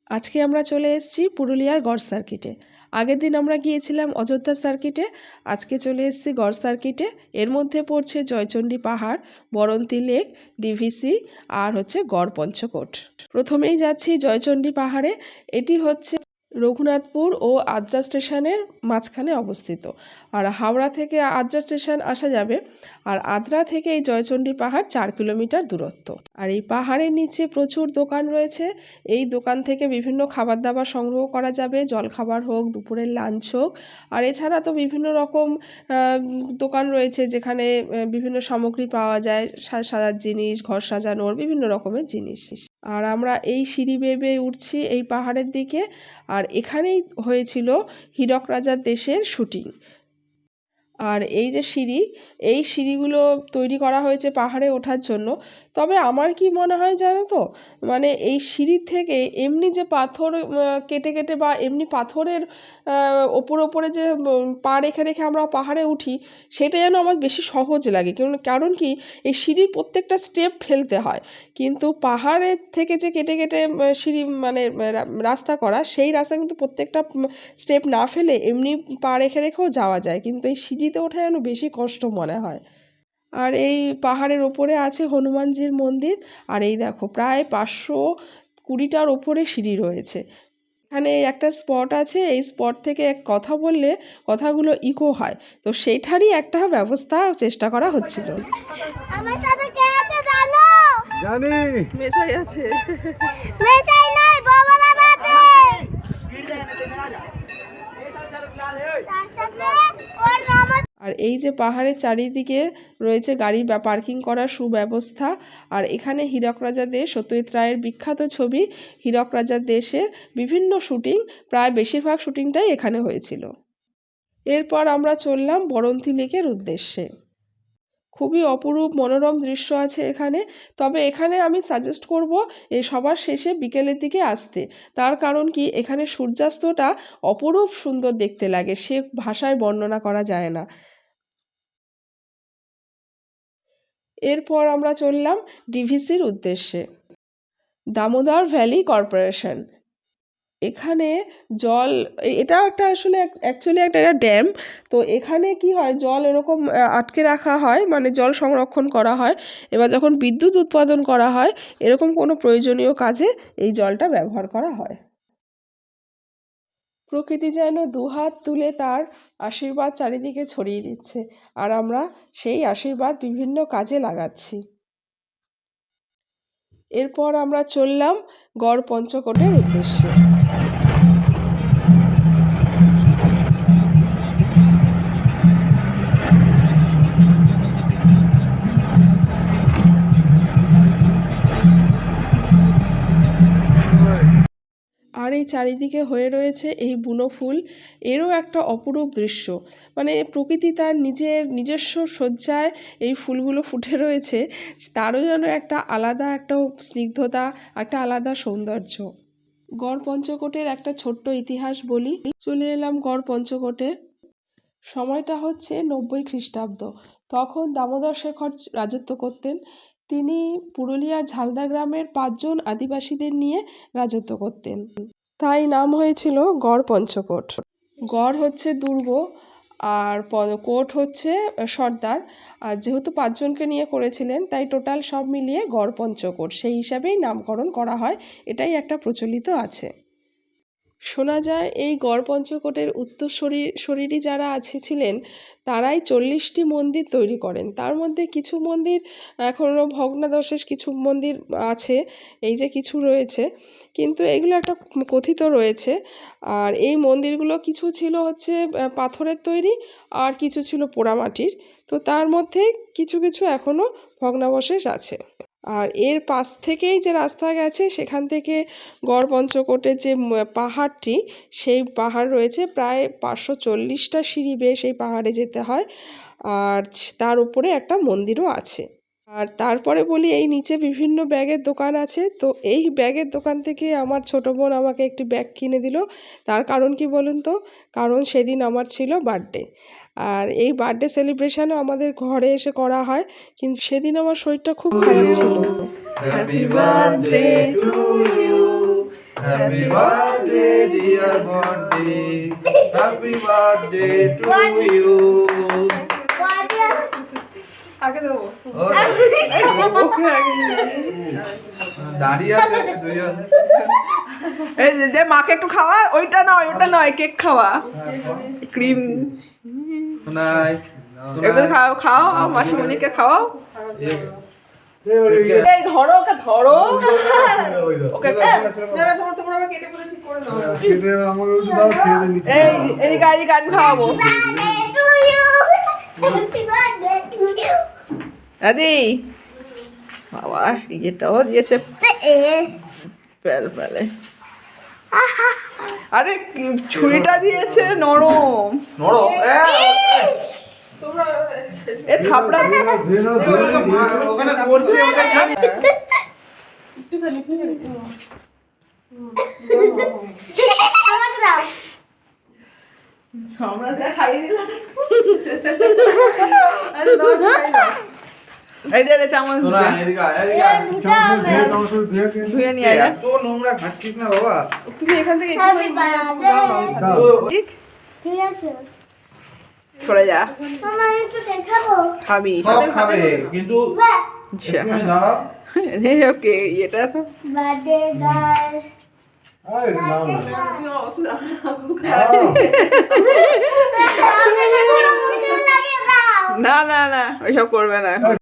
আজকে আমরা চলে এসেছি পুরুলিয়ার গড় সার্কিটে। আগের দিন আমরা গিয়েছিলাম অযোধ্যা সার্কিটে, আজকে চলে এসেছি গড় সার্কিটে। এর মধ্যে পড়ছে জয়চণ্ডী পাহাড়, বরন্তী লেক, ডিভিসি আর হচ্ছে গড় পঞ্চকোট। প্রথমেই যাচ্ছি জয়চণ্ডী পাহাড়ে। এটি হচ্ছে রঘুনাথপুর ও আদ্রা স্টেশনের মাঝখানে অবস্থিত। আর হাওড়া থেকে আদ্রা স্টেশন আসা যাবে, আর আদ্রা থেকে এই জয়চণ্ডী পাহাড় 4 কিলোমিটার দূরত্ব। আর এই পাহাড়ের নিচে প্রচুর দোকান রয়েছে। এই দোকান থেকে বিভিন্ন খাবার দাবার সংগ্রহ করা যাবে, জলখাবার হোক, দুপুরের লাঞ্চ হোক। আর এছাড়া তো বিভিন্ন রকম দোকান রয়েছে যেখানে বিভিন্ন সামগ্রী পাওয়া যায়, সাজার জিনিস, ঘর সাজানোর বিভিন্ন রকমের জিনিস। আর আমরা এই সিঁড়ি বেয়ে বেয়ে উঠছি এই পাহাড়ের দিকে। আর এখানেই হয়েছিল হীরক রাজার দেশের শুটিং। আর এই যে সিঁড়ি, এই সিঁড়িগুলো তৈরি করা হয়েছে পাহাড়ে ওঠার জন্য। তবে আমার কি মনে হয় জানো তো, মানে এই সিঁড়ির থেকে এমনি যে পাথর কেটে কেটে বা এমনি পাথরের ওপরে যে পা রেখে রেখে আমরা পাহাড়ে উঠি, সেটা যেন আমার বেশি সহজ লাগে। কারণ কি, এই সিঁড়ির প্রত্যেকটা স্টেপ ফেলতে হয়, কিন্তু পাহাড়ের থেকে যে কেটে কেটে সিঁড়ি মানে রাস্তা করা, সেই রাস্তা কিন্তু প্রত্যেকটা স্টেপ না ফেলে এমনি পা রেখে রেখেও যাওয়া যায়, কিন্তু এই সিঁড়িতে ওঠা যেন বেশি কষ্ট মনে হয়। আর এই পাহাড়ের ওপরে আছে হনুমানজির মন্দির। আর এই দেখো প্রায় 520টার ওপরে সিঁড়ি রয়েছে। এখানে একটা স্পট আছে, এই স্পট থেকে এক কথা বললে কথাগুলো ইকো হয়, তো সেইটারই একটা ব্যবস্থা চেষ্টা করা হচ্ছিল। জানি মেশাই আছে। আর এই যে পাহাড়ের চারিদিকে রয়েছে গাড়ি বা পার্কিং করার সুব্যবস্থা। আর এখানে হীরক রাজা দেশ সত্যজিৎ রায়ের বিখ্যাত ছবি হীরক রাজার দেশের বিভিন্ন শুটিং, প্রায় বেশিরভাগ শুটিংটাই এখানে হয়েছিল। এরপর আমরা চললাম বরন্তী লেকের উদ্দেশ্যে। খুবই অপরূপ মনোরম দৃশ্য আছে এখানে। তবে এখানে আমি সাজেস্ট করব এই সবার শেষে বিকেলের দিকে আসতে। তার কারণ কি, এখানে সূর্যাস্তটা অপরূপ সুন্দর দেখতে লাগে, সে ভাষায় বর্ণনা করা যায় না। এরপর আমরা চললাম ডিভিসির উদ্দেশ্যে, দামোদর ভ্যালি কর্পোরেশন। এখানে জল, এটা একটা আসলে অ্যাকচুয়ালি একটা ড্যাম। তো এখানে কি হয়, জল এরকম আটকে রাখা হয়, মানে জল সংরক্ষণ করা হয়। এবার যখন বিদ্যুৎ উৎপাদন করা হয়, এরকম কোনো প্রয়োজনীয় কাজে এই জলটা ব্যবহার করা হয়। প্রকৃতি যেন দুহাত তুলে তার আশীর্বাদ চারিদিকে ছড়িয়ে দিচ্ছে, আর আমরা সেই আশীর্বাদ বিভিন্ন কাজে লাগাচ্ছি। এরপর আমরা চললাম গড় পঞ্চকোটের উদ্দেশ্যে। আর এই চারিদিকে হয়ে রয়েছে এই বুনো ফুল, এরও একটা অপরূপ দৃশ্য। মানে প্রকৃতি তার নিজস্ব সজ্জায় এই ফুলগুলো ফুটে রয়েছে, তারও যেন একটা আলাদা একটা স্নিগ্ধতা, একটা আলাদা সৌন্দর্য। গড় পঞ্চকোটের একটা ছোট্ট ইতিহাস বলি। চলে এলাম গড় পঞ্চকোটে। সময়টা হচ্ছে 90 খ্রিস্টাব্দ। তখন দামোদর শেখর রাজত্ব করতেন। তিনি পুরুলিয়ার ঝালদা গ্রামের 5 জন আদিবাসীদের নিয়ে রাজত্ব করতেন, তাই নাম হয়েছিল গড় পঞ্চকোট। গড় হচ্ছে দুর্গ, আর কোট হচ্ছে সর্দার। আর যেহেতু 5 জনকে নিয়ে করেছিলেন, তাই টোটাল সব মিলিয়ে গড় পঞ্চকোট সেই হিসাবেই নামকরণ করা হয়, এটাই একটা প্রচলিত আছে। শোনা যায় এই গড় পঞ্চকোটের উত্তরসূরি যারা ছিলেন, তারাই 40টি মন্দির তৈরি করেন। তার মধ্যে কিছু মন্দির এখনও ভগ্নাদশেষ, কিছু মন্দির আছে, এই যে কিছু রয়েছে, কিন্তু এগুলো একটা কথিত রয়েছে। আর এই মন্দিরগুলো কিছু ছিল হচ্ছে পাথরের তৈরি, আর কিছু ছিল পোড়ামাটির। তো তার মধ্যে কিছু কিছু এখনও ভগ্নাবশেষ আছে। আর এর পাশ থেকেই যে রাস্তা গেছে, সেখান থেকে গড় পঞ্চকোটের যে পাহাড়টি, সেই পাহাড় রয়েছে প্রায় 540টা সিঁড়ি বেয়ে সেই পাহাড়ে যেতে হয়। আর তার উপরে একটা মন্দিরও আছে। আর তারপরে বলি, এই নিচে বিভিন্ন ব্যাগের দোকান আছে। তো এই ব্যাগের দোকান থেকে আমার ছোটো বোন আমাকে একটি ব্যাগ কিনে দিল। তার কারণ কি বলুন তো, কারণ সেদিন আমার ছিল বার্থডে। আর এই বার্থডে সেলিব্রেশনও আমাদের ঘরে এসে করা হয়, কিন্তু সেদিন আমার শরীরটা খুব খারাপ ছিল। Happy birthday to you, Happy birthday, dear birthday. Happy birthday to you. আগে দেবো ও, দাঁড়িয়ে আছে দুজন। এই যে মাকে একটু খাওয়া, ওইটা নয় কেক খাওয়া, ক্রিম নাই একটু খাও খাও, মাসিমণিকে খাওয়াও। এই ধরো ওকে ধরো, ওকে তোমরা আবার কেটে করে ঠিক করে নাও এই এদিকে এদিকে আমি খাওয়াবো। দাদি বাবা ইয়েটাও দিয়েছে পেল পেলে, আরে ছুরিটা দিয়েছে নরম, নড়ো তোমরা এ থাপড়া ওখানে করছে ওটা জানি। আমরা খাইয়ে দিলাম। এই দে চামচ শোনা, এদিকে আয়, এদিকে আয়। ধুয়ে নিয়ে আয়। এত নোংরা খাচ্ছিস না বাবা। তুমি এখান থেকে ঠিক ঠিক আছে সরে যা, মামা একটু দেখাবো খাবি সব খাবে কিন্তু আচ্ছা একটুখানি দাঁড়াও। ওকে এটা তো বার্থডে গার্ল না না না ওইসব করবে না।